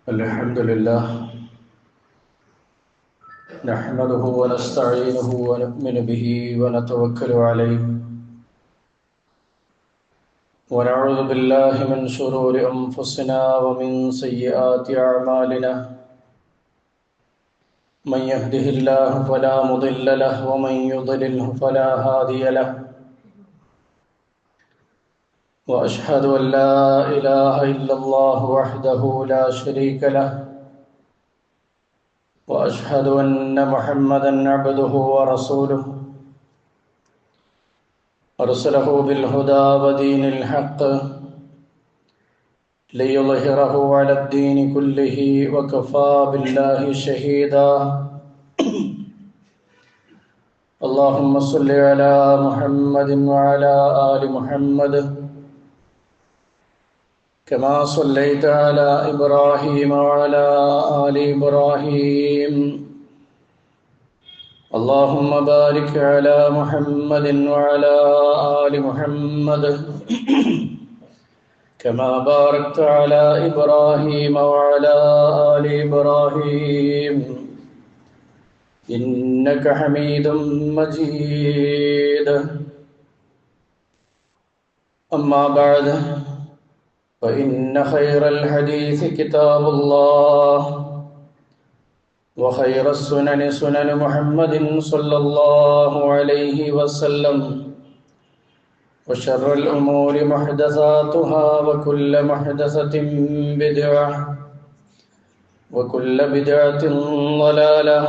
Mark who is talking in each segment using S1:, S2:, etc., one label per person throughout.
S1: الحمد لله نحمده ونستعينه ونؤمن به ونتوكل عليه ونعوذ بالله من شرور أنفسنا ومن سيئات أعمالنا من يهده الله فلا مضل له ومن يضلله فلا هادي له وأشهد أن لا إله إلا الله وحده لا شريك له وأشهد أن محمدًا عبده ورسوله أرسله بالهدى ودين الحق ليظهره على الدين كله وكفى بالله شهيدا اللهم صل على محمد وعلى آل محمد كما صليت على إبراهيم وعلى آل إبراهيم اللهم بارك على محمد وعلى آل محمد كما باركت على إبراهيم وعلى آل إبراهيم إنك حميد مجيد أما بعد فإن خير الحديث كتاب الله وخير السنن سنن محمد صلى الله عليه وسلم وشر الأمور محدثاتها وكل محدثة بدعة وكل بدعة ضلالة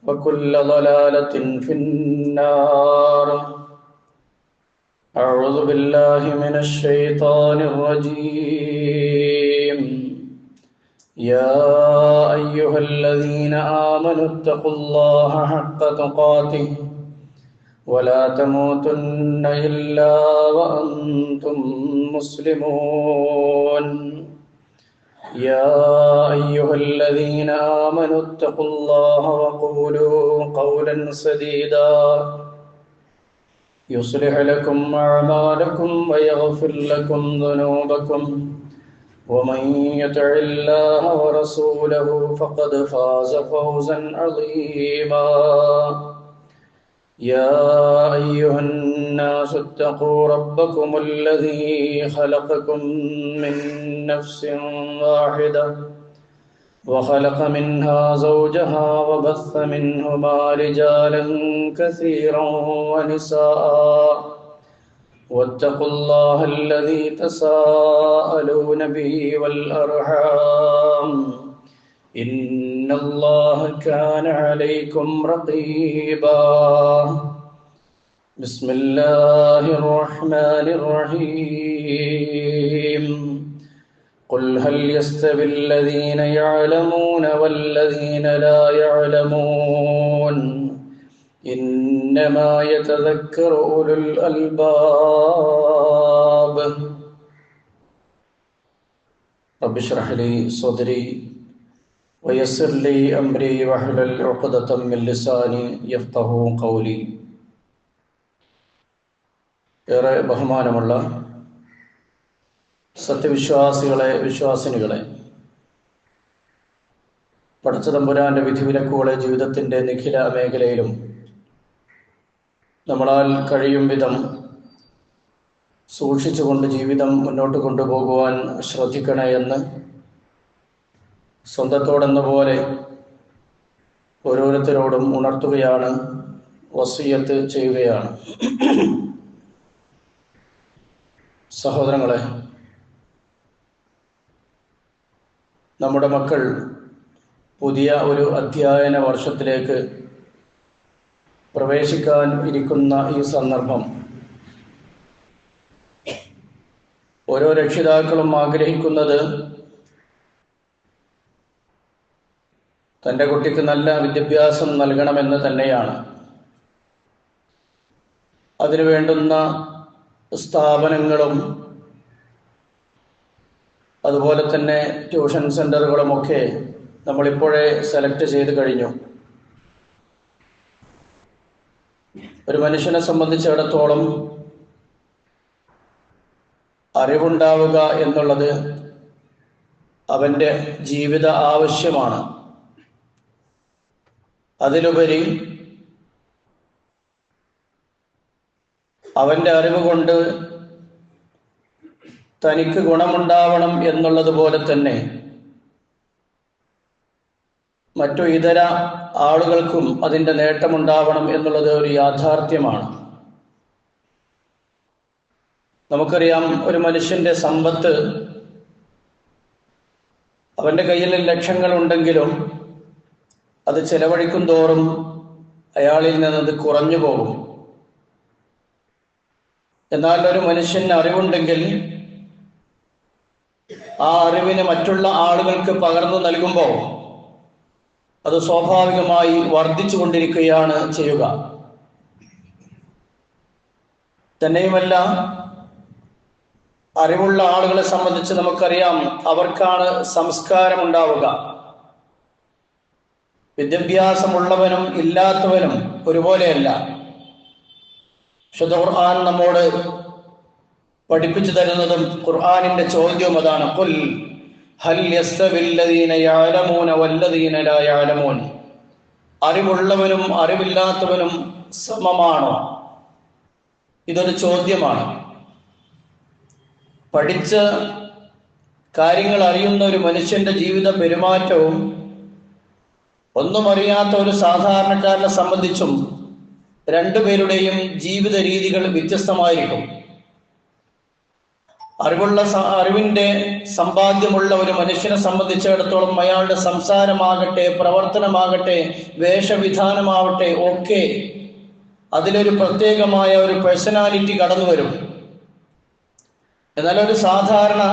S1: وكل ضلالة في النار أعوذ بالله من الشيطان الرجيم يا أيها الذين آمنوا اتقوا الله حق تقاته ولا تموتن إلا وأنتم مسلمون يا أيها الذين آمنوا اتقوا الله وقولوا قولا سديدا يصلح لكم أعمالكم ويغفر لكم ذنوبكم ومن يطع الله ورسوله فقد فاز فوزا عظيما يا أيها الناس اتقوا ربكم الذي خلقكم من نفس واحدة وخلق منها زوجها وبث منهما رجالا كثيرا ونساء واتقوا الله الذي تساءلون به والأرحام إن الله كان عليكم رقيبا بسم الله الرحمن الرحيم قل هل يستوي الذين يعلمون والذين لا يعلمون إنما يتذكر أولو الألباب رب اشرح لي صدري ويسر لي أمري واحلل عقدة من لساني يفقهوا قولي ഏറെ ബഹുമാനമുള്ള സത്യവിശ്വാസികളെ വിശ്വാസിനികളെ, പടച്ചതമ്പുരാന്റെ വിധിവിലക്കുകളെ ജീവിതത്തിൻ്റെ നിഖില മേഖലയിലും നമ്മളാൽ കഴിയും വിധം സൂക്ഷിച്ചുകൊണ്ട് ജീവിതം മുന്നോട്ട് കൊണ്ടുപോകുവാൻ ശ്രദ്ധിക്കണേ എന്ന് സ്വന്തത്തോടെന്ന പോലെ ഓരോരുത്തരോടും ഉണർത്തുകയാണ്, വസിയത്ത് ചെയ്യുകയാണ്. സഹോദരങ്ങളെ, നമ്മുടെ മക്കൾ പുതിയ ഒരു അധ്യയന വർഷത്തിലേക്ക് പ്രവേശിക്കാൻ ഇരിക്കുന്ന ഈ സന്ദർഭം ഓരോ രക്ഷിതാക്കളും ആഗ്രഹിക്കുന്നത് തൻ്റെ കുട്ടിക്ക് നല്ല വിദ്യാഭ്യാസം നൽകണമെന്ന് തന്നെയാണ്. അതിനു വേണ്ടുന്ന സ്ഥാപനങ്ങളും അതുപോലെ തന്നെ ട്യൂഷൻ സെൻ്ററുകളുമൊക്കെ നമ്മളിപ്പോഴേ സെലക്ട് ചെയ്ത് കഴിഞ്ഞു. ഒരു മനുഷ്യനെ സംബന്ധിച്ചിടത്തോളം അറിവുണ്ടാവുക എന്നുള്ളത് അവൻ്റെ ജീവിത ആവശ്യമാണ്. അതിലുപരി അവൻ്റെ അറിവ് കൊണ്ട് തനിക്ക് ഗുണമുണ്ടാവണം എന്നുള്ളതുപോലെ തന്നെ മറ്റു ഇതര ആളുകൾക്കും അതിൻ്റെ നേട്ടമുണ്ടാവണം എന്നുള്ളത് ഒരു യാഥാർത്ഥ്യമാണ്. നമുക്കറിയാം, ഒരു മനുഷ്യൻ്റെ സമ്പത്ത് അവൻ്റെ കയ്യിൽ ലക്ഷങ്ങളുണ്ടെങ്കിലും അത് ചെലവഴിക്കും തോറും അയാളിൽ നിന്നത് കുറഞ്ഞു പോകും. എന്നാൽ ഒരു മനുഷ്യന് അറിവുണ്ടെങ്കിൽ ആ അറിവിന് മറ്റുള്ള ആളുകൾക്ക് പകർന്നു നൽകുമ്പോൾ അത് സ്വാഭാവികമായി വർദ്ധിച്ചു കൊണ്ടിരിക്കുകയാണ് ചെയ്യുക. തന്നെയുമല്ല, അറിവുള്ള ആളുകളെ സംബന്ധിച്ച് നമുക്കറിയാം, അവർക്കാണ് സംസ്കാരം ഉണ്ടാവുക. വിദ്യാഭ്യാസമുള്ളവനും ഇല്ലാത്തവനും ഒരുപോലെയല്ല. വിശുദ്ധ ഖുർആൻ നമ്മോട് പഠിപ്പിച്ചു തരുന്നതും ഖുർആനിന്റെ ചോദ്യവും അതാണ്. ഖുൽ ഹൽ യസ്തവില്ലദീന യഅലമൂന വല്ലദീന ലാ യഅലമൂൻ. അറിവുള്ളവനും അറിവില്ലാത്തവനും സമമാണോ? ഇതൊരു ചോദ്യമാണ്. പഠിച്ച കാര്യങ്ങൾ അറിയുന്ന ഒരു മനുഷ്യന്റെ ജീവിത പെരുമാറ്റവും ഒന്നും അറിയാത്ത ഒരു സാധാരണക്കാരനെ സംബന്ധിച്ചും രണ്ടുപേരുടെയും ജീവിത രീതികൾ വ്യത്യസ്തമായിരിക്കും. അറിവിന്റെ സമ്പാദ്യമുള്ള ഒരു മനുഷ്യനെ സംബന്ധിച്ചിടത്തോളം അയാളുടെ സംസാരമാകട്ടെ, പ്രവർത്തനമാകട്ടെ, വേഷവിധാനമാവട്ടെ ഒക്കെ അതിലൊരു പ്രത്യേകമായ ഒരു പേഴ്സണാലിറ്റി കടന്നു വരും. എന്നാൽ ഒരു സാധാരണ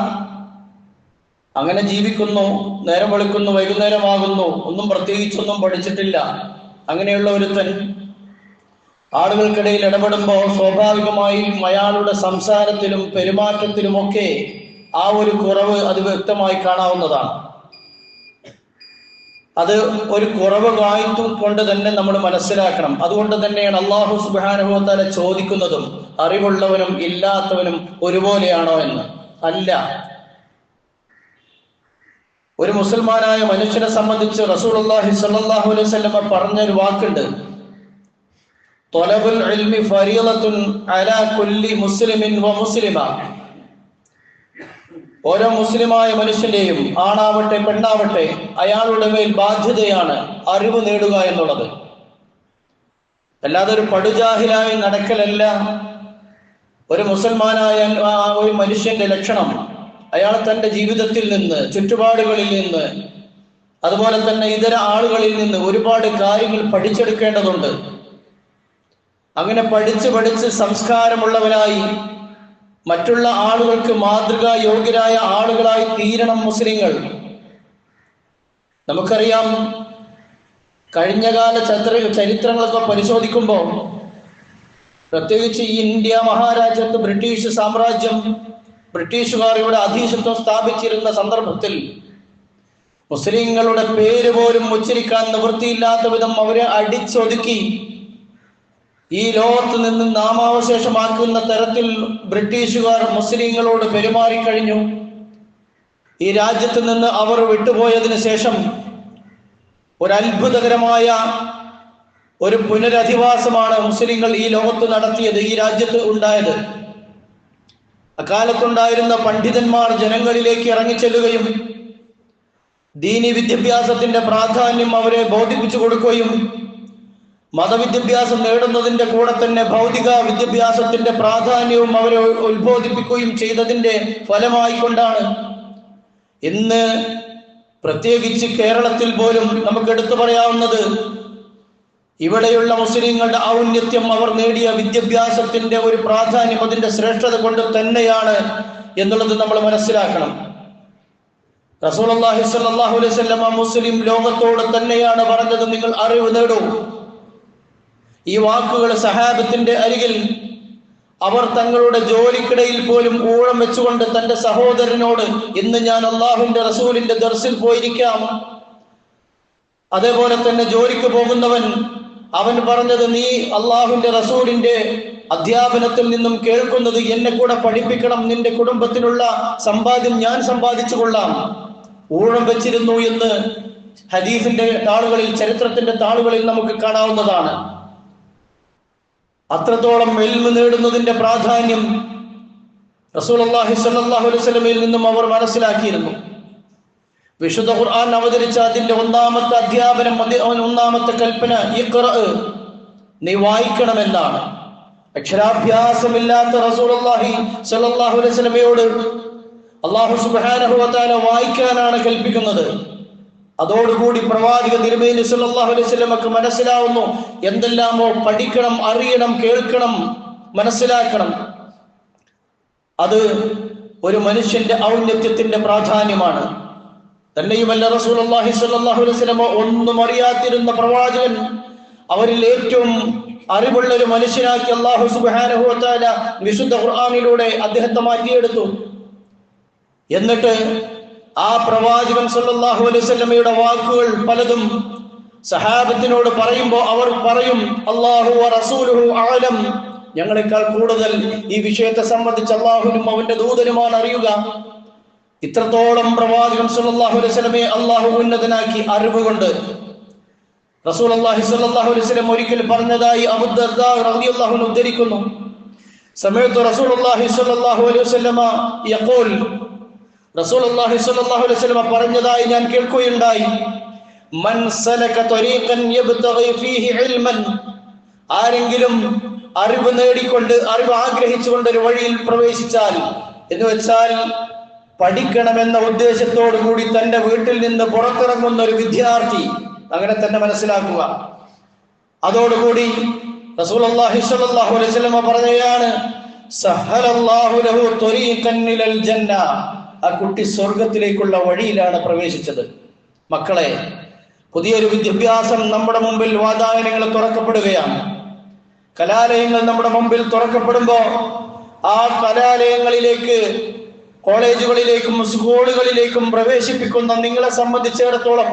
S1: അങ്ങനെ ജീവിക്കുന്നു, നേരം വെളുക്കുന്നു, വൈകുന്നേരമാകുന്നു, ഒന്നും പ്രത്യേകിച്ചൊന്നും പഠിച്ചിട്ടില്ല, അങ്ങനെയുള്ള ഒരുത്തൻ ആളുകൾക്കിടയിൽ ഇടപെടുമ്പോൾ സ്വാഭാവികമായും അയാളുടെ സംസാരത്തിലും പെരുമാറ്റത്തിലുമൊക്കെ ആ ഒരു കുറവ് അത് വ്യക്തമായി കാണാവുന്നതാണ്. അത് ഒരു കുറവ് കൊണ്ട് തന്നെ നമ്മൾ മനസ്സിലാക്കണം. അതുകൊണ്ട് തന്നെയാണ് അല്ലാഹു സുബ്ഹാനഹു വ തആല ചോദിക്കുന്നതും അറിവുള്ളവനും ഇല്ലാത്തവനും ഒരുപോലെയാണോ എന്ന്. അല്ല. ഒരു മുസൽമാനായ മനുഷ്യനെ സംബന്ധിച്ച് റസൂലുള്ളാഹി സ്വല്ലല്ലാഹു അലൈഹി വസല്ലം പറഞ്ഞൊരു വാക്കുണ്ട്. ത്വലബുൽ ഇൽമി ഫരീളത്തുൻ അലാ കുല്ലി മുസ്ലിമിൻ വ മുസ്ലിമ. ഓരോ മുസ്ലിമായ മനുഷ്യന്റെയും, ആണാവട്ടെ പെണ്ണാവട്ടെ, അയാളുടെ മേൽ ബാധ്യതയാണ് അറിവ് നേടുക എന്നുള്ളത്. അല്ലാതെ ഒരു പടുജാഹിലായി നടക്കലല്ല ഒരു മുസൽമാനായ ഒരു മനുഷ്യന്റെ ലക്ഷണം. അയാൾ തന്റെ ജീവിതത്തിൽ നിന്ന്, ചുറ്റുപാടുകളിൽ നിന്ന്, അതുപോലെ തന്നെ ഇതര ആളുകളിൽ നിന്ന് ഒരുപാട് കാര്യങ്ങൾ പഠിച്ചെടുക്കേണ്ടതുണ്ട്. അങ്ങനെ പഠിച്ച് സംസ്കാരമുള്ളവരായി മറ്റുള്ള ആളുകൾക്ക് മാതൃകാ യോഗ്യരായ ആളുകളായി തീരണം മുസ്ലിങ്ങൾ. നമുക്കറിയാം, കഴിഞ്ഞകാല ചരിത്രങ്ങളൊക്കെ പരിശോധിക്കുമ്പോൾ, പ്രത്യേകിച്ച് ഈ ഇന്ത്യ മഹാരാജ്യത്ത് ബ്രിട്ടീഷ് സാമ്രാജ്യം, ബ്രിട്ടീഷുകാർ ഇവിടെ അധീശത്വം സ്ഥാപിച്ചിരുന്ന സന്ദർഭത്തിൽ മുസ്ലിങ്ങളുടെ പേര് പോലും ഉച്ചരിക്കാൻ നിവൃത്തിയില്ലാത്ത വിധം അവരെ അടിച്ചൊതുക്കി ഈ ലോകത്ത് നിന്ന് നാമാവശേഷമാക്കുന്ന തരത്തിൽ ബ്രിട്ടീഷുകാർ മുസ്ലിങ്ങളോട് പെരുമാറിക്കഴിഞ്ഞു. ഈ രാജ്യത്ത് നിന്ന് അവർ വിട്ടുപോയതിനു ശേഷം ഒരു അത്ഭുതകരമായ ഒരു പുനരധിവാസമാണ് മുസ്ലിങ്ങൾ ഈ ലോകത്ത് നടത്തിയത്, ഈ രാജ്യത്ത് ഉണ്ടായത്. അക്കാലത്തുണ്ടായിരുന്ന പണ്ഡിതന്മാർ ജനങ്ങളിലേക്ക് ഇറങ്ങിച്ചെല്ലുകയും ദീനി വിദ്യാഭ്യാസത്തിന്റെ പ്രാധാന്യം അവരെ ബോധിപ്പിച്ചു കൊടുക്കുകയും മതവിദ്യാഭ്യാസം നേടുന്നതിന്റെ കൂടെ തന്നെ ഭൗതിക വിദ്യാഭ്യാസത്തിന്റെ പ്രാധാന്യവും അവരെ ഉത്ബോധിപ്പിക്കുകയും ചെയ്തതിന്റെ ഫലമായിക്കൊണ്ടാണ് ഇന്ന് പ്രത്യേകിച്ച് കേരളത്തിൽ പോലും നമുക്ക് എടുത്തു പറയാവുന്നത് ഇവിടെയുള്ള മുസ്ലിങ്ങളുടെ ഔന്നത്യം, അവർ നേടിയ വിദ്യാഭ്യാസത്തിന്റെ ഒരു പ്രാധാന്യം, അതിന്റെ ശ്രേഷ്ഠത കൊണ്ട് തന്നെയാണ് എന്നുള്ളത് നമ്മൾ മനസ്സിലാക്കണം. റസൂലുള്ളാഹി സ്വല്ലല്ലാഹു അലൈഹി വസല്ലം മുസ്ലിം ലോകത്തോട് തന്നെയാണ് പറഞ്ഞത്, നിങ്ങൾ അറിവ് നേടൂ. ഈ വാക്കുകൾ സഹാബത്തിന്റെ അരികിൽ അവർ തങ്ങളുടെ ജോലിക്കിടയിൽ പോലും ഊഴം വെച്ചുകൊണ്ട് തന്റെ സഹോദരനോട്, ഇന്ന് ഞാൻ അള്ളാഹുവിന്റെ റസൂലിന്റെ ദർസിൽ പോയിരിക്കാം, അതേപോലെ തന്നെ ജോലിക്ക് പോകുന്നവൻ അവൻ പറഞ്ഞത്, നീ അള്ളാഹുവിന്റെ റസൂലിന്റെ അധ്യാപനത്തിൽ നിന്നും കേൾക്കുന്നത് എന്നെ കൂടെ പഠിപ്പിക്കണം, നിന്റെ കുടുംബത്തിനുള്ള സമ്പാദ്യം ഞാൻ സമ്പാദിച്ചു കൊള്ളാം. ഊഴം വെച്ചിരുന്നു എന്ന് ഹദീസിന്റെ താളുകളിൽ, ചരിത്രത്തിന്റെ താളുകളിൽ നമുക്ക് കാണാവുന്നതാണ്. അത്രത്തോളം ഇൽമ് നേടുന്നതിന്റെ പ്രാധാന്യം റസൂലുള്ളാഹി സ്വല്ലല്ലാഹു അലൈഹി വസല്ലമയിൽ നിന്നും അവർ മനസ്സിലാക്കിയിരുന്നു. വിശുദ്ധ ഖുർആൻ അവതരിച്ച അതിന്റെ ഒന്നാമത്തെ അധ്യാപനം, ഒന്നാമത്തെ കൽപ്പന ഇഖ്റ, നീ വായിക്കണമെന്നാണ്. അക്ഷരാഭ്യാസമില്ലാത്ത റസൂലുള്ളാഹി സ്വല്ലല്ലാഹു അലൈഹി വസല്ലമയോട് അല്ലാഹു സുബ്ഹാനഹു വ തആല വായിക്കാനാണ് കൽപ്പിക്കുന്നത്. അതോടുകൂടി പ്രവാചക തിരുമേനി സല്ലല്ലാഹു അലൈഹി വസല്ലമക്ക് മനസ്സിലാവുന്നു എന്തെല്ലാമോ പഠിക്കണം, അറിയണം, കേൾക്കണം, മനസ്സിലാക്കണം. അത് ഒരു മനുഷ്യന്റെ ഔന്നത്യത്തിന്റെ പ്രാധാന്യമാണ്. തന്നെയുമല്ല, റസൂലുള്ളാഹി സ്വല്ലല്ലാഹു അലൈഹി വസല്ലമ ഒന്നും അറിയാതിരുന്ന പ്രവാചകൻ അവരിൽ ഏറ്റവും അറിവുള്ള ഒരു മനുഷ്യനാക്കി അല്ലാഹു സുബ്ഹാനഹു വ തആല വിശുദ്ധ ഖുർആനിലൂടെ അദ്ദേഹത്തെ മാറ്റിയെടുത്തു. എന്നിട്ട് ആ പ്രവാചകൻ സല്ലല്ലാഹു അലൈഹി വസല്ലമയുടെ വാക്കുകൾ പലതും സഹാബത്തിനോട് പറയുമ്പോൾ അവർ പറയും, അല്ലാഹു വ റസൂലുഹു അഅലം, ഞങ്ങളെക്കാൾ കൂടുതൽ ഈ വിഷയത്തെ സംബന്ധിച്ച് അല്ലാഹുവും അവന്റെ ദൂതനുമാണ് അറിയുക. ഇത്രത്തോളം പ്രവാചകൻ സല്ലല്ലാഹു അലൈഹി വസല്ലമയെ അല്ലാഹു ഉന്നതനാക്കി അറിവ് കൊണ്ട്. റസൂലുള്ളാഹി സ്വല്ലല്ലാഹു അലൈഹി വസല്ലം ഒരിക്കൽ പറഞ്ഞതായി അബൂ ദർദാ റളിയല്ലാഹു അൻഹു ഉദ്ധരിക്കുന്നു, സമയത്ത് റസൂലുള്ളാഹി സ്വല്ലല്ലാഹു അലൈഹി വസല്ലമ യഖൂൽ, റസൂലുള്ളാഹി സ്വല്ലല്ലാഹു അലൈഹി വസല്ലമ പറഞ്ഞതായി ഞാൻ കേൾക്കുകയുണ്ടായി, മൻ സലക ത്വരീഖൻ യബ്തഗി ഫീഹി ഇൽമൻ, ആരെങ്കിലും അറിവ് നേടിക്കൊണ്ട്, അറിവ് ആഗ്രഹിച്ചുകൊണ്ട് ഒരു വഴിയിൽ പ്രവേശിച്ചാൽ, എന്ന് വെച്ചാൽ പഠിക്കണമെന്ന ഉദ്ദേശത്തോടു കൂടി തന്റെ വീട്ടിൽ നിന്ന് പുറത്തിറങ്ങുന്ന ഒരു വിദ്യാർത്ഥി, അങ്ങനെ തന്നെ മനസ്സിലാക്കുക. അതോടുകൂടി റസൂലുള്ളാഹി സ്വല്ലല്ലാഹു അലൈഹി വസല്ലമ പറയുകയാണ്, സഹലല്ലാഹു ലഹു ത്വരീഖൻ ഇലൽ ജന്ന, ആ കുട്ടി സ്വർഗത്തിലേക്കുള്ള വഴിയിലാണ് പ്രവേശിച്ചത്. മക്കളെ, പുതിയൊരു വിദ്യാഭ്യാസം നമ്മുടെ മുമ്പിൽ വാതായനങ്ങൾ തുറക്കപ്പെടുകയാണ്. കലാലയങ്ങൾ നമ്മുടെ മുമ്പിൽ തുറക്കപ്പെടുമ്പോൾ ആ കലാലയങ്ങളിലേക്ക്, കോളേജുകളിലേക്കും സ്കൂളുകളിലേക്കും പ്രവേശിപ്പിക്കുന്ന നിങ്ങളെ സംബന്ധിച്ചിടത്തോളം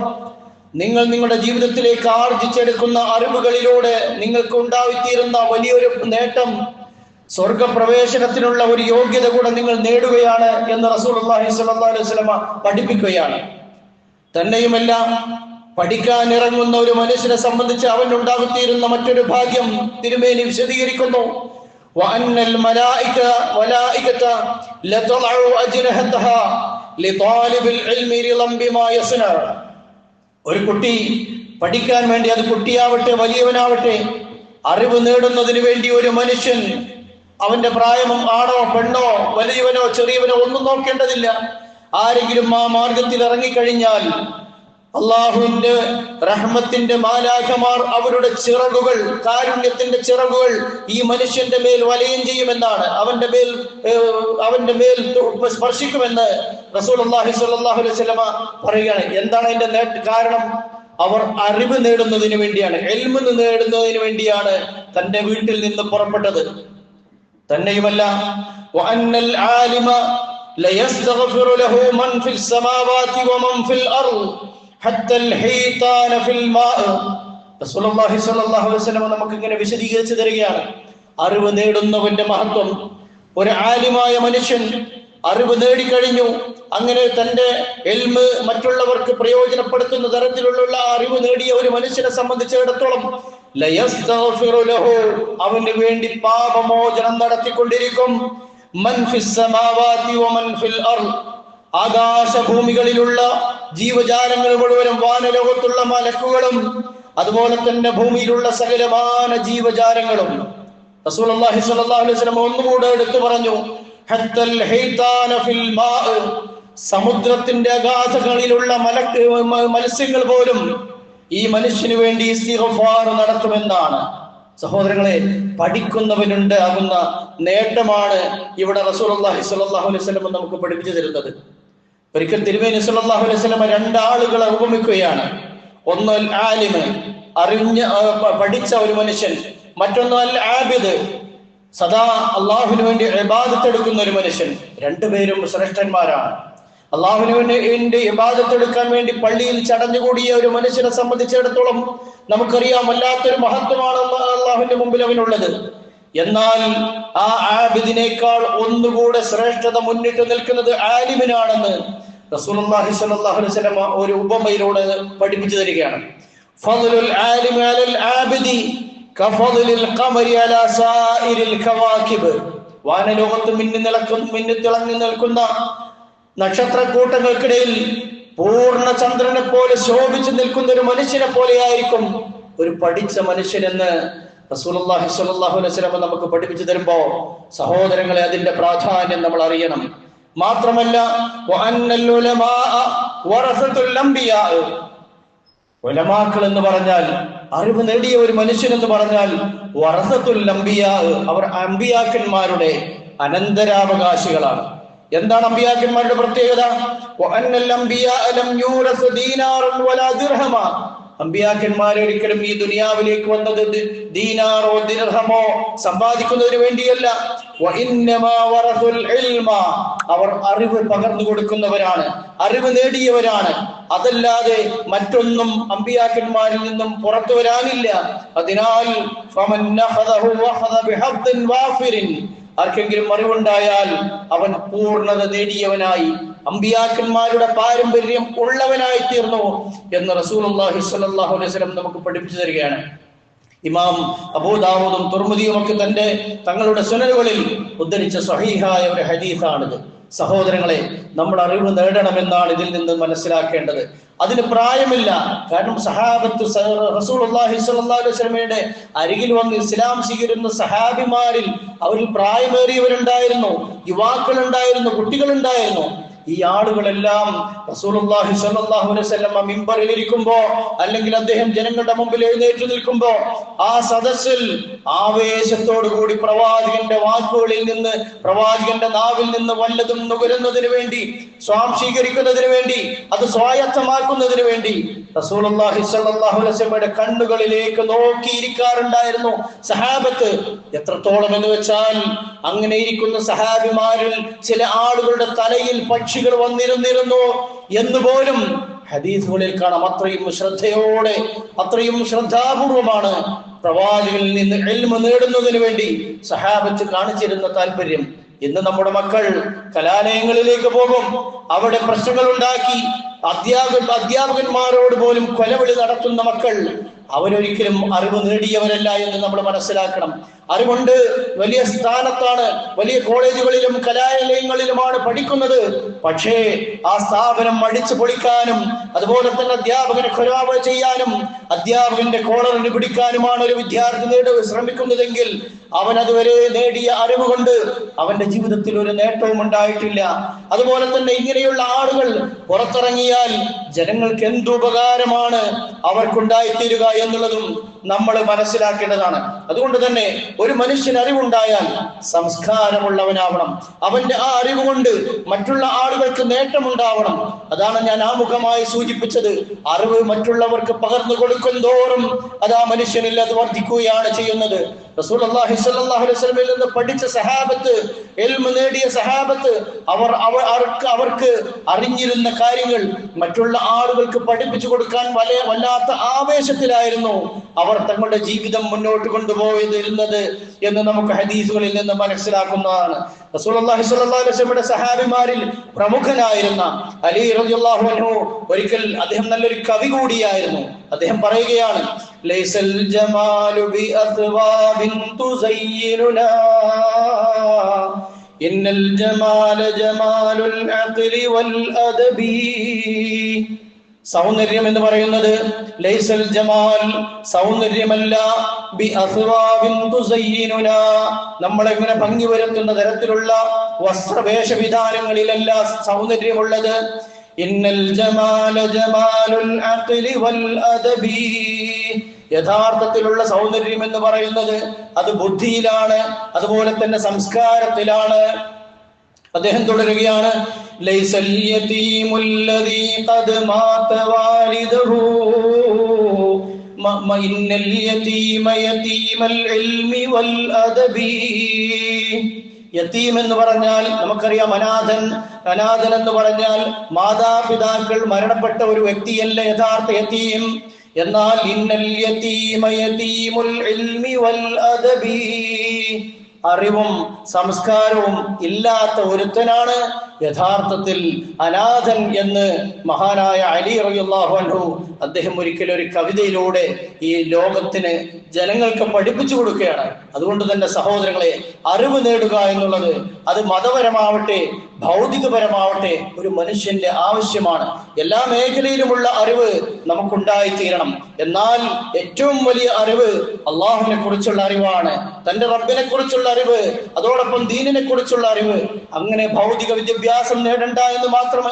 S1: നിങ്ങൾ നിങ്ങളുടെ ജീവിതത്തിലേക്ക് ആർജിച്ചെടുക്കുന്ന അറിവുകളിലൂടെ നിങ്ങൾക്ക് ഉണ്ടായിത്തീരുന്ന വലിയൊരു നേട്ടം, സ്വർഗപ്രവേശനത്തിനുള്ള ഒരു യോഗ്യത കൂടെ നിങ്ങൾ നേടുകയാണ് എന്ന് റസൂലുള്ളാഹി സ്വല്ലല്ലാഹു അലൈഹി വസല്ലമ പഠിപ്പിക്കുകയാണ്. തന്നെയുമല്ല, പഠിക്കാൻ ഇറങ്ങുന്ന ഒരു മനുഷ്യനെ സംബന്ധിച്ച് അവനുണ്ടാകുത്തീരുന്ന മറ്റൊരു ഭാഗ്യം തിരുമേനി വിശദീകരിക്കുന്നു. വഅന്നൽ മലായികത ലതളഉ അജ്നഹതഹാ ലിതാലിബിൽ ഇൽമി റിളം ബിമാ യസ്ന. ഒരു കുട്ടി പഠിക്കാൻ വേണ്ടി, അത് കുട്ടിയാവട്ടെ വലിയവനാവട്ടെ, അറിവ് നേടുന്നതിന് വേണ്ടി ഒരു മനുഷ്യൻ അവന്റെ പ്രായമോ ആണോ പെണ്ണോ വലിയവനോ ചെറിയവനോ ഒന്നും നോക്കേണ്ടതില്ല. ആരെങ്കിലും ആ മാർഗത്തിൽ ഇറങ്ങിക്കഴിഞ്ഞാൽ അള്ളാഹുവിന്റെ റഹ്മത്തിന്റെ മാലാഖമാർ അവരുടെ ചിറകുകൾ, കാരുണ്യത്തിന്റെ ചിറകുകൾ ഈ മനുഷ്യന്റെ മേൽ വലയം ചെയ്യുമെന്നാണ്, അവന്റെ മേൽ സ്പർശിക്കുമെന്ന് റസൂലുള്ളാഹി സ്വല്ലല്ലാഹു അലൈഹി വസല്ലമ പറയുകയാണ്. എന്താണ് അതിന്റെ കാരണം? അവർ അറിവ് നേടുന്നതിന് വേണ്ടിയാണ്, ഇൽമ് നേടുന്നതിന് വേണ്ടിയാണ് തന്റെ വീട്ടിൽ നിന്ന് പുറപ്പെട്ടത്. തന്നെയുമല്ല, വഅന്നൽ ആലിമ ലയസ്തഗ്ഫിറു ലഹു മൻ ഫിസ് സമാവാതി വമൻ ഫിൽ അർദ് ഹത്തൽ ഹീതാന ഫിൽ മാ. റസൂലുള്ളാഹി സ്വല്ലല്ലാഹു അലൈഹി വസല്ലം നമുക്ക് ഇങ്ങനെ വിശദീകരിച്ചു തരികയാണ് അറിവ് നേടുന്നവന്റെ മഹത്വം. ഒരു ആലിമായ മനുഷ്യൻ അറിവ് നേടിക്കഴിഞ്ഞു, അങ്ങനെ തന്റെ ഇൽമ് മറ്റുള്ളവർക്ക് പ്രയോജനപ്പെടുത്തുന്ന തരത്തിലുള്ള അറിവ് നേടിയ ഒരു മനുഷ്യനെ സംബന്ധിച്ചിടത്തോളം ലയസ്തഗ്ഫിറു ലഹു, അവന് വേണ്ടി പാപമോചനം നടത്തിക്കൊണ്ടിരിക്കും. മൻ ഫിസ് സമാവാതി വമൻ ഫിൽ അർദ്, ആകാശഭൂമികളിലുള്ള ജീവജാലങ്ങൾ മുഴുവനും, വാനലോകത്തുള്ള മലക്കുകളും അതുപോലെ തന്നെ ഭൂമിയിലുള്ള സകലമാന ജീവജാലങ്ങളും. റസൂലുള്ളാഹി സ്വല്ലല്ലാഹു അലൈഹി വസല്ലം ഒന്നുകൂടെ എടുത്തു പറഞ്ഞു, ഹത്തൽ ഹീതാന ഫിൽ മാ, സമുദ്രത്തിന്റെ അഗാധങ്ങളിലുള്ള മത്സ്യങ്ങൾ പോലും ഈ മനുഷ്യന് വേണ്ടി ഇസ്തിഗ്ഫാർ നടത്തുമെന്നാണ്. സഹോദരങ്ങളെ, പഠിക്കുന്നവനുണ്ട് ആകുന്ന നേട്ടമാണ് ഇവിടെ റസൂലുള്ളാഹി സ്വല്ലല്ലാഹു അലൈഹി വസല്ലം നമുക്ക് പഠിപ്പിച്ചു തരുന്നത്. ഒരിക്കൽ തിരുമേനി സ്വല്ലല്ലാഹു അലൈഹി വസല്ലം രണ്ടാളുകളെ ഉപമിക്കുകയാണ്. ഒന്ന് അൽ ആലിം, പഠിച്ച ഒരു മനുഷ്യൻ. മറ്റൊന്ന് അൽ ആബിദ്, സദാ അള്ളാഹുവിന് വേണ്ടി ഇബാദത്ത് എടുക്കുന്ന ഒരു മനുഷ്യൻ. രണ്ടുപേരും ശ്രേഷ്ഠന്മാരാണ്. അള്ളാഹുവിന് വേണ്ടി ഇബാദത്ത് എടുക്കാൻ വേണ്ടി പള്ളിയിൽ ചടഞ്ഞുകൂടിയ ഒരു മനുഷ്യനെ സംബന്ധിച്ചിടത്തോളം നമുക്കറിയാം വല്ലാത്തൊരു മഹത്വമാണ് അള്ളാഹുവിന്റെ മുമ്പിൽ അവനുള്ളത്. എന്നാൽ ആ ആബിദിനേക്കാൾ ഒന്നുകൂടെ ശ്രേഷ്ഠത മുന്നിട്ട് നിൽക്കുന്നത് ആലിമിനാണെന്ന് റസൂലുള്ളാഹി സ്വല്ലല്ലാഹു അലൈഹി വസല്ലം ഒരു ഉപമയിലൂടെ പഠിപ്പിച്ചു തരികയാണ്. ഫളലുൽ ആലിമി അലൽ ആബിദി കഫളലിൽ ഖമരി അലാ സായിരിൽ കവാകിബ്. വാനലോകത്ത് മിന്നി നിൽക്കുന്ന നക്ഷത്രക്കൂട്ടങ്ങൾക്കിടയിൽ പൂർണ്ണ ചന്ദ്രനെ പോലെ ശോഭിച്ചു നിൽക്കുന്ന ഒരു മനുഷ്യനെ പോലെയായിരിക്കും ഒരു പഠിച്ച മനുഷ്യനെന്ന് റസൂലുള്ളാഹി സ്വല്ലല്ലാഹു അലൈഹി വസല്ലം നമുക്ക് പഠിപ്പിച്ചു തരുമ്പോ സഹോദരങ്ങളെ, അതിന്റെ പ്രാധാന്യം നമ്മൾ അറിയണം. മാത്രമല്ല വഅന്നൽ ഉലമാഅ വറസത്തുൽ അംബിയാ, ഉലമാക്കൾ എന്ന് പറഞ്ഞാൽ അറിവ് നേടിയ ഒരു മനുഷ്യൻ എന്ന് പറഞ്ഞാൽ വറസത്തുൽ അംബിയാ, അവർ അംബിയാക്കന്മാരുടെ അനന്തരാവകാശികളാണ്. എന്താണ് അംബിയാക്കന്മാരുടെ പ്രത്യേകത? വഅന്നൽ അംബിയാ ലം യൂറസു ദീനാറൻ വലാ ദിർഹമ, അമ്പിയാക്കന്മാർ ഒരിക്കലും ഈ ദുനിയാവിലേക്ക് വന്നത് ദീനാറോ ദിർഹമോ സമ്പാദിക്കുന്നതിന് വേണ്ടിയല്ല. അവർ അറിവ് പകർന്നു കൊടുക്കുന്നവരാണ്, അറിവ് നേടിയവരാണ്. അതല്ലാതെ മറ്റൊന്നും അമ്പിയാക്കന്മാരിൽ നിന്നും പുറത്തു വരാനില്ല. അതിനാൽ ആർക്കെങ്കിലും അറിവുണ്ടായാൽ അവൻ പൂർണ്ണത നേടിയവനായി, അമ്പിയാക്കന്മാരുടെ പാരമ്പര്യം ഉള്ളവനായി തീർന്നു എന്ന് റസൂലുള്ളാഹി സ്വല്ലല്ലാഹു അലൈഹി വസല്ലം നമുക്ക് പഠിപ്പിച്ചു തരികയാണ്. ഇമാം അബൂ ദാവൂദും തുർമുദിയും ഒക്കെ തങ്ങളുടെ സുനനുകളിൽ ഉദ്ധരിച്ച സ്വഹീഹായ ഒരു ഹദീസാണിത്. സഹോദരങ്ങളെ, നമ്മൾ അറിവ് നേടണമെന്നാണ് ഇതിൽ നിന്ന് മനസ്സിലാക്കേണ്ടത്. അതിന് പ്രായമില്ല. കാരണം സഹാബത്ത് റസൂലുള്ളാഹി സ്വല്ലല്ലാഹു അലൈഹി വസല്ലമയുടെ അരികിൽ വന്ന് ഇസ്ലാം സ്വീകരിക്കുന്ന സഹാബിമാരിൽ അവരിൽ പ്രായമേറിയവരുണ്ടായിരുന്നു, യുവാക്കളുണ്ടായിരുന്നു, കുട്ടികളുണ്ടായിരുന്നു. ഈ ആളുകളെല്ലാം റസൂലുള്ളാഹി സ്വല്ലല്ലാഹു അലൈഹി വസല്ലം മിമ്പറിൽ ഇരിക്കുമ്പോ, അല്ലെങ്കിൽ അദ്ദേഹം ജനങ്ങളുടെ മുമ്പിൽ എഴുന്നേറ്റ് നിൽക്കുമ്പോ, ആ സദസ്സിൽ ആവേശത്തോടു കൂടി പ്രവാചകന്റെ വാക്കുകളിൽ നിന്ന്, പ്രവാചകന്റെ നാവിൽ നിന്ന് വല്ലതും നുകരുന്നതിന് വേണ്ടി, സ്വാംശീകരിക്കുന്നതിന് വേണ്ടി, അത് സ്വായത്തമാക്കുന്നതിന് വേണ്ടി റസൂലുള്ളാഹി സ്വല്ലല്ലാഹു അലൈഹി വസല്ലമയുടെ കണ്ണുകളിലേക്ക് നോക്കിയിരിക്കാറുണ്ടായിരുന്നു സഹാബത്ത്. എത്രത്തോളം എന്ന് വെച്ചാൽ, അങ്ങനെ ഇരിക്കുന്ന സഹാബിമാരിൽ ചില ആളുകളുടെ തലയിൽ പക്ഷികൾ വന്നിരുന്നിരുന്നു എന്ന് പോലും ഹദീസുകളിൽ കാണാം. അത്രയും ശ്രദ്ധയോടെ, അത്രയും ശ്രദ്ധാപൂർവമാണ് പ്രവാചകനിൽ നിന്ന് ഇൽമു നേടുന്നതിന് വേണ്ടി സഹാബത്ത് കാണിച്ചിരുന്ന താല്പര്യം. ഇന്ന് നമ്മുടെ മക്കൾ കലാലയങ്ങളിലേക്ക് പോകും, അവിടെ പ്രശ്നങ്ങൾ ഉണ്ടാക്കി അധ്യാപകന്മാരോട് പോലും കൊലവിളി നടത്തുന്ന മക്കൾ അവരൊരിക്കലും അറിവ് നേടിയവരല്ല എന്ന് നമ്മൾ മനസ്സിലാക്കണം. അറിവുണ്ട്, വലിയ സ്ഥാനത്താണ്, വലിയ കോളേജുകളിലും കലാലയങ്ങളിലുമാണ് പഠിക്കുന്നത്. പക്ഷേ ആ സ്ഥാപനം അടിച്ചു പൊളിക്കാനും, അതുപോലെ തന്നെ അധ്യാപകനെ കൊലപാതകം ചെയ്യാനും, അധ്യാപകന്റെ കോളറിന് പിടിക്കാനുമാണ് ഒരു വിദ്യാർത്ഥി ശ്രമിക്കുന്നതെങ്കിൽ അവൻ അതുവരെ നേടിയ അറിവ് കൊണ്ട് അവന്റെ ജീവിതത്തിൽ ഒരു നേട്ടവും ഉണ്ടായിട്ടില്ല. അതുപോലെ തന്നെ ഇങ്ങനെയുള്ള ആളുകൾ പുറത്തിറങ്ങിയാൽ ജനങ്ങൾക്ക് എന്തുപകാരമാണ് അവർക്കുണ്ടായിത്തീരുക എന്നുള്ളതും നമ്മൾ മനസ്സിലാക്കേണ്ടതാണ്. അതുകൊണ്ട് തന്നെ ഒരു മനുഷ്യന് അറിവുണ്ടായാൽ സംസ്കാരമുള്ളവനാവണം. അവന്റെ ആ അറിവ് കൊണ്ട് മറ്റുള്ള ആളുകൾക്ക് നേട്ടമുണ്ടാവണം. അതാണ് ഞാൻ ആമുഖമായി സൂചിപ്പിച്ചത്. അറിവ് മറ്റുള്ളവർക്ക് പകർന്നു കൊടുക്കും തോറും അത് ആ മനുഷ്യനിൽ അത് വർദ്ധിക്കുകയാണ് ചെയ്യുന്നത്. റസൂലുള്ളാഹി സ്വല്ലല്ലാഹു അലൈഹി വസല്ലമയിൽ നിന്ന് പഠിച്ച സഹാബത്ത്, ഇൽമു നേടിയ സഹാബത്ത്, അവർക്ക് അറിഞ്ഞിരുന്ന കാര്യങ്ങൾ മറ്റുള്ള ആളുകൾക്ക് പഠിപ്പിച്ചു കൊടുക്കാൻ വല്ലാത്ത ആവേശത്തിലായിരുന്നു അവർ തങ്ങളുടെ ജീവിതം മുന്നോട്ട് കൊണ്ടുപോയിരുന്നത് എന്ന് നമുക്ക് ഹദീസുകളിൽ നിന്ന് മനസ്സിലാക്കുന്നതാണ്. റസൂലുള്ളാഹി സ്വല്ലല്ലാഹു അലൈഹി വസല്ലമയുടെ സഹാബിമാരിൽ പ്രമുഖനായിരുന്ന അലി റളിയല്ലാഹു അൻഹു, ഒരിക്കൽ അദ്ദേഹം നല്ലൊരു കവി കൂടിയായിരുന്നു. അദ്ദേഹം പറയുകയാണ്, ലൈസൽ ജമാലു ബി അത്വാബിൻ തുസയ്യിനുനാ ഇന്നൽ ജമാല ജമാലുൽ അഖ്ലി വൽ അദബി. സൗന്ദര്യം എന്ന് പറയുന്നത് ലൈസൽ ജമാൽ, സൗന്ദര്യമല്ല, ബി അസ്വാബിൻ തുസയ്യിനുനാ, നമ്മളെങ്ങനെ ഭംഗി വരുത്തുന്ന തരത്തിലുള്ള വസ്ത്രവേഷവിധാനങ്ങളിലല്ല സൗന്ദര്യമുള്ളത്. ഇന്നൽ ജമാല ജമാലുൽ അഖ്ലി വൽ അദബി, യഥാർത്ഥത്തിലുള്ള സൗന്ദര്യം എന്ന് പറയുന്നത് അത് ബുദ്ധിയിലാണ്, അതുപോലെ തന്നെ സംസ്കാരത്തിലാണ്. അദ്ദേഹം തുടരുകയാണ്, ലൈസൽ യതീമുൽ ലദീ ഖദ് മാത വാലിദുഹു ഇന്നൽ യതീമ യതീമൽ ഇൽമി വൽ അദബി. യതീം എന്ന് പറഞ്ഞാൽ നമുക്കറിയാം, അനാഥൻ എന്ന് പറഞ്ഞാൽ മാതാപിതാക്കൾ മരണപ്പെട്ട ഒരു വ്യക്തിയല്ല യഥാർത്ഥ യതീം. എന്നാൽ ഇന്നൽ യതീമ യതീമുൽ ഇൽമി വൽ അദബി, അറിവും സംസ്കാരവും ഇല്ലാത്ത ഒരുത്തനാണ് യഥാർത്ഥത്തിൽ അനാഥൻ എന്ന് മഹാനായ അലി റളിയല്ലാഹു അൻഹു അദ്ദേഹം ഒരിക്കലും ഒരു കവിതയിലൂടെ ഈ ലോകത്തിന് ജനങ്ങൾക്ക് പഠിപ്പിച്ചു കൊടുക്കുകയാണ്. അതുകൊണ്ട് തന്നെ സഹോദരങ്ങളെ, അറിവ് നേടുക എന്നുള്ളത് അത് മതപരമാവട്ടെ ഭൗതികപരമാവട്ടെ ഒരു മനുഷ്യന്റെ ആവശ്യമാണ്. എല്ലാ മേഖലയിലുമുള്ള അറിവ് നമുക്കുണ്ടായിത്തീരണം. എന്നാൽ ഏറ്റവും വലിയ അറിവ് അള്ളാഹുവിനെ കുറിച്ചുള്ള അറിവാണ്, തന്റെ റബ്ബിനെ കുറിച്ചുള്ള അറിവ്, അതോടൊപ്പം ദീനിനെ കുറിച്ചുള്ള അറിവ്. അങ്ങനെ ഭൗതിക വിദ്യാഭ്യാസം നേടണ്ട എന്ന് മാത്രം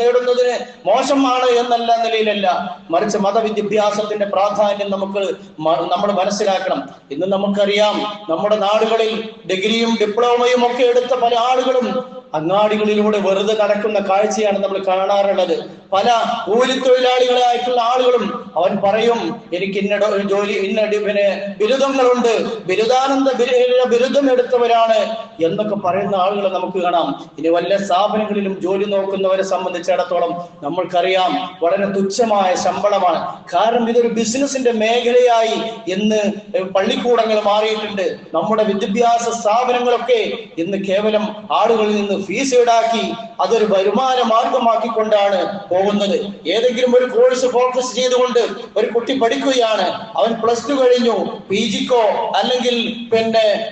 S1: നേടുന്നതിന് മോശമാണ് എന്നല്ല നിലയിലല്ല, മറിച്ച് മതവിദ്യാഭ്യാസത്തിന്റെ പ്രാധാന്യം നമ്മൾ മനസ്സിലാക്കണം. ഇന്ന് നമുക്കറിയാം, നമ്മുടെ നാടുകളിൽ ഡിഗ്രിയും ഡിപ്ലോമയും ഒക്കെ എടുത്ത പല ആളുകളും അങ്ങാടികളിലൂടെ വെറുതെ നടക്കുന്ന കാഴ്ചയാണ് നമ്മൾ കാണാറുള്ളത്. പല കൂലിത്തൊഴിലാളികളായിട്ടുള്ള ആളുകളും അവൻ പറയും, എനിക്ക് ഇന്ന ജോലി ബിരുദങ്ങളുണ്ട്, ബിരുദാനന്ദ ബിരുദം എടുത്തവരാണ് എന്നൊക്കെ പറയുന്ന ആളുകളെ നമുക്ക് കാണാം. ഇനി വല്ല സ്ഥാപനങ്ങളിലും ജോലി നോക്കുന്നവരെ സംബന്ധിച്ചിടത്തോളം നമ്മൾക്കറിയാം വളരെ തുച്ഛമായ ശമ്പളമാണ്. കാരണം ഇതൊരു ബിസിനസിന്റെ മേഖലയായി ഇന്ന് പള്ളിക്കൂടങ്ങൾ മാറിയിട്ടുണ്ട്. നമ്മുടെ വിദ്യാഭ്യാസ സ്ഥാപനങ്ങളൊക്കെ ഇന്ന് കേവലം ആളുകളിൽ നിന്ന് ഫീസ് ഈടാക്കി അതൊരു വരുമാന മാർഗമാക്കിക്കൊണ്ടാണ് പോകുന്നത്. ഏതെങ്കിലും ഒരു കോഴ്സ് ഫോക്കസ് ചെയ്തുകൊണ്ട് ഒരു കുട്ടി പഠിക്കുകയാണ്, അവൻ +2 കഴിഞ്ഞു, PGക്കോ അല്ലെങ്കിൽ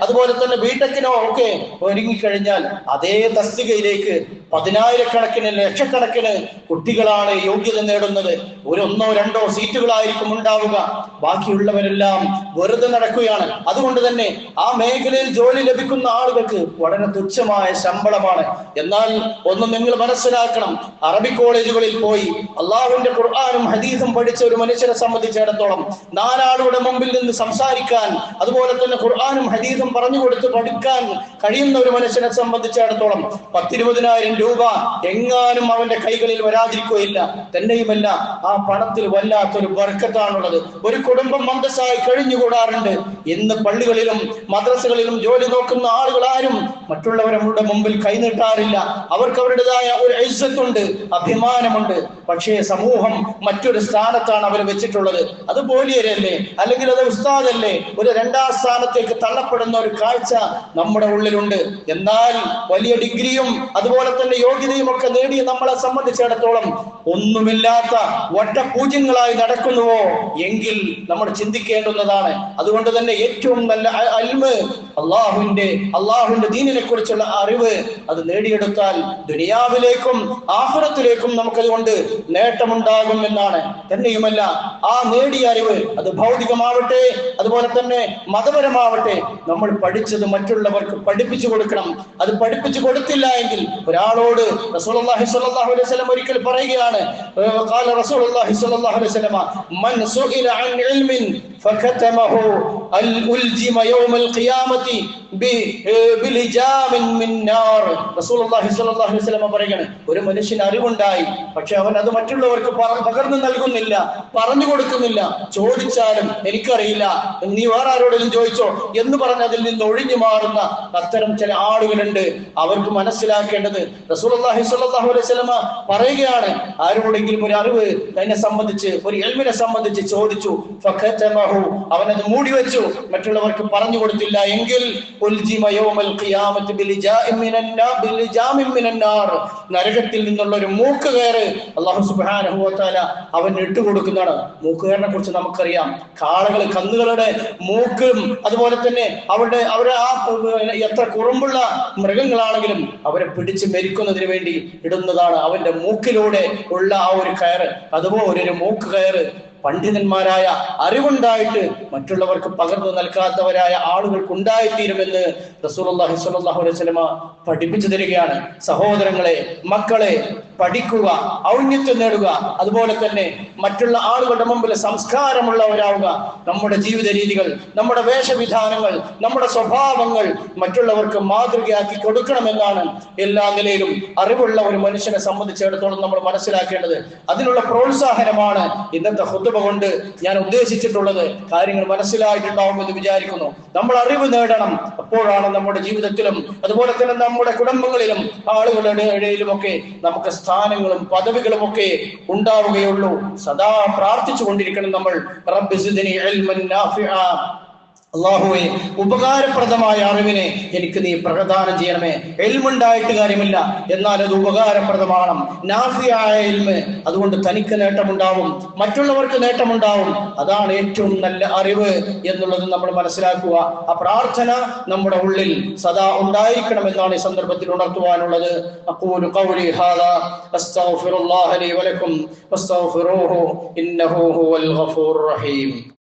S1: അതുപോലെ തന്നെ BTechനോ ഒക്കെ ഒരുങ്ങിക്കഴിഞ്ഞാൽ അതേ തസ്തികയിലേക്ക് 10,000-കണക്കിന് ലക്ഷക്കണക്കിന് കുട്ടികളാണ് യോഗ്യത നേടുന്നത്. 1-2 സീറ്റുകളായിരിക്കും ഉണ്ടാവുക, ബാക്കിയുള്ളവരെല്ലാം വെറുതെ നടക്കുകയാണ്. അതുകൊണ്ട് തന്നെ ആ മേഖലയിൽ ജോലി ലഭിക്കുന്ന ആളുകൾക്ക് വളരെ തുച്ഛമായ ശമ്പളമാണ്. എന്നാൽ ഒന്ന് നിങ്ങൾ മനസ്സിലാക്കണം, അറബി കോളേജുകളിൽ പോയി അള്ളാഹുവിന്റെ ഖുർആനും ഹദീസും പഠിച്ച ഒരു മനുഷ്യനെ സംബന്ധിച്ചിടത്തോളം 4 ആളുകളുടെ മുമ്പിൽ നിന്ന് സംസാരിക്കാൻ, അതുപോലെ തന്നെ ഖുർആനും ഹദീസും പറഞ്ഞു കൊടുത്ത് പഠിക്കാൻ കഴിയുന്ന ഒരു മനുഷ്യനെ സംബന്ധിച്ചിടത്തോളം 10-20,000 രൂപ എങ്ങാനും അവന്റെ കൈകളിൽ വരാതിരിക്കുകയില്ല. തന്നെയുമല്ല, ആ പണത്തിൽ വല്ലാത്തൊരു ബർക്കത്താണുള്ളത്. ഒരു കുടുംബം മന്ദസായി കഴിഞ്ഞുകൂടാറുണ്ട്. ഇന്ന് പള്ളികളിലും മദ്രസകളിലും ജോലി നോക്കുന്ന ആളുകൾ ആരും മറ്റുള്ളവരുടെ മുമ്പിൽ കൈനീട്ടാറില്ല. അവർക്ക് അവരുടേതായ ഒരു ഇസ്സത്തുണ്ട്, അഭിമാനമുണ്ട്. പക്ഷേ സമൂഹം മറ്റൊരു സ്ഥാനത്താണ് അവർ വെച്ചിട്ടുള്ളത്. അത് ബോലിയരല്ലേ, അല്ലെങ്കിൽ അത് ഉസ്താദല്ലേ, ഒരു 2ാം സ്ഥാനത്തേക്ക് തള്ളപ്പെടുന്ന ഒരു കാഴ്ച നമ്മുടെ ഉള്ളിലുണ്ട്. എന്നാൽ വലിയ ഡിഗ്രിയും അതുപോലെ തന്നെ യോഗ്യതയും ഒക്കെ നേടിയ നമ്മളെ സംബന്ധിച്ചിടത്തോളം ഒന്നുമില്ലാത്ത ഒറ്റപൂജ്യങ്ങളായി നടക്കുന്നുവോ എങ്കിൽ നമ്മൾ ചിന്തിക്കേണ്ടുന്നതാണ്. അതുകൊണ്ട് തന്നെ ഏറ്റവും നല്ല ഇൽമ്, അള്ളാഹുവിന്റെ ദീനിനെ കുറിച്ചുള്ള അറിവ്, അത് നേടിയെടുത്താൽ ദുനിയാവിലേക്കും ആഖിറത്തിലേക്കും നമുക്കതുകൊണ്ട് നേട്ടമുണ്ടാകും എന്നാണ്. തന്നെയുമല്ല, ആ നേടിയ അറിവ് അത് ഭൗതികമാവട്ടെ അതുപോലെ തന്നെ മതപരമാവട്ടെ നമ്മൾ പഠിച്ചത് മറ്റുള്ളവർക്ക് പഠിപ്പിച്ചു കൊടുക്കണം. അത് പഠിപ്പിച്ചു കൊടുത്തില്ല എങ്കിൽ ഒരാളോട് റസൂലുള്ളാഹി സ്വല്ലല്ലാഹു അലൈഹി വസല്ലം ഒരിക്കൽ പറയുകയാണ്, ഖാല റസൂലുള്ളാഹി സ്വല്ലല്ലാഹു അലൈഹി വസല്ലം മൻ സുഇല അൻ ഇൽമിൻ ഫകതമഹു ഉൽജിമ യൗമൽ ഖിയാമത്തി ബിലിജാമിൻ മിൻ നാർ. റസൂലുള്ളാഹി സ്വല്ലല്ലാഹു അലൈഹി വസല്ലം പറയുകയാണ്, ഒരു മനുഷ്യന് അറിവുണ്ടായി, പക്ഷെ അവൻ അത് മറ്റുള്ളവർക്ക് പകർന്നു നൽകുന്നില്ല, പറഞ്ഞു കൊടുക്കുന്നില്ല. ചോദിച്ചാലും എനിക്കറിയില്ല, നീ വേറെ ആരോടെങ്കിലും ചോദിച്ചോ എന്ന് പറഞ്ഞ് അതിൽ നിന്ന് ഒഴിഞ്ഞു മാറുന്ന അത്തരം ചില ആളുകളുണ്ട്. അവർക്ക് മനസ്സിലാക്കേണ്ടത് റസൂലുള്ളാഹി സ്വല്ലല്ലാഹു അലൈഹി വസല്ലം പറയുകയാണ്, ആരോടെങ്കിലും ഒരു അറിവ് അതിനെ സംബന്ധിച്ച്, ഒരു ഇൽമിനെ സംബന്ധിച്ച് ചോദിച്ചു, ഫഖതമഹു, അവനത് മൂടി വെച്ചു, മറ്റുള്ളവർക്ക് പറഞ്ഞു കൊടുത്തില്ല എങ്കിൽ ഉൽജിമ യൗമൽ ഖിയാമത്തി ബിലിജാമിൻ മിനൻ നാർ, നരകത്തിൽ നിന്നുള്ള ഒരു മൂക്കുകയറ് അല്ലാഹു സുബ്ഹാനഹു വ തആല അവൻ ഇട്ടുകൊടുക്കുന്നതാണ്. മൂക്കുകയറിനെ കുറിച്ച് നമുക്കറിയാം, കാളകൾ, കന്നുകളുടെ മൂക്കും അതുപോലെ തന്നെ അവരുടെ ആ എത്ര കുറുമ്പുള്ള മൃഗങ്ങളാണെങ്കിലും അവരെ പിടിച്ച് മരിക്കുന്നതിന് വേണ്ടി ഇടുന്നതാണ് അവന്റെ മൂക്കിലൂടെ ഉള്ള ആ ഒരു കയറ്. അതുപോലെ ഒരു മൂക്ക് കയറ് പണ്ഡിതന്മാരായ അറിവുണ്ടായിട്ട് മറ്റുള്ളവർക്ക് പകർന്നു നൽകാത്തവരായ ആളുകൾക്ക് ഉണ്ടായിത്തീരുമെന്ന് റസൂലുള്ളാഹി സ്വല്ലല്ലാഹു അലൈഹി വസല്ലം പഠിപ്പിച്ചു തരികയാണ്. സഹോദരങ്ങളെ, മക്കളെ, പഠിക്കുക, ഔന്നത്യം നേടുക, അതുപോലെ തന്നെ മറ്റുള്ള ആളുകളുടെ മുമ്പിൽ സംസ്കാരമുള്ളവരാവുക. നമ്മുടെ ജീവിത രീതികൾ, നമ്മുടെ വേഷവിധാനങ്ങൾ, നമ്മുടെ സ്വഭാവങ്ങൾ മറ്റുള്ളവർക്ക് മാതൃകയാക്കി കൊടുക്കണമെന്നാണ് എല്ലാ നിലയിലും അറിവുള്ള ഒരു മനുഷ്യനെ സംബന്ധിച്ചിടത്തോളം നമ്മൾ മനസ്സിലാക്കേണ്ടത്. അതിനുള്ള പ്രോത്സാഹനമാണ് ഇന്നത്തെ ഖുതുബ കൊണ്ട് ഞാൻ ഉദ്ദേശിച്ചിട്ടുള്ളത്. കാര്യങ്ങൾ മനസ്സിലായിട്ടുണ്ടാവുമെന്ന് വിചാരിക്കുന്നു. നമ്മൾ അറിവ് നേടണം. അപ്പോഴാണ് നമ്മുടെ ജീവിതത്തിലും അതുപോലെ തന്നെ നമ്മുടെ കുടുംബങ്ങളിലും ആളുകളുടെ ഇടയിലുമൊക്കെ നമുക്ക് സ്ഥാനങ്ങളും പദവികളും ഒക്കെ ഉണ്ടാവുകയുള്ളൂ. സദാ പ്രാർത്ഥിച്ചു കൊണ്ടിരിക്കണം നമ്മൾ, റബ്ബി സിദ്നി ഇൽമൻ നാഫിഅ, അള്ളാഹുവെ, ഉപകാരപ്രദമായ അറിവിനെ എനിക്ക് നീ പ്രദാനം ചെയ്യണമേ. എൽമുണ്ടായിട്ട് കാര്യമില്ല, എന്നാൽ അത് ഉപകാരപ്രദമാണ്. നാഫിയായ എൽമ്, അതുകൊണ്ട് തനിക്ക് നേട്ടമുണ്ടാവും, മറ്റുള്ളവർക്ക് നേട്ടമുണ്ടാവും. അതാണ് ഏറ്റവും നല്ല അറിവ് എന്നുള്ളത് നമ്മൾ മനസ്സിലാക്കുക. ആ പ്രാർത്ഥന നമ്മുടെ ഉള്ളിൽ സദാ ഉണ്ടായിരിക്കണമെന്നാണ് ഈ സന്ദർഭത്തിൽ ഉണർത്തുവാനുള്ളത്. അഖൂലു ഖൗലി ഹാദാ അസ്തഗ്ഫിറുല്ലാഹ ലി വലക്കും വസ്തഗ്ഫിറൂഹു ഇന്നഹു ഹുവൽ ഗഫൂറുർ റഹീം.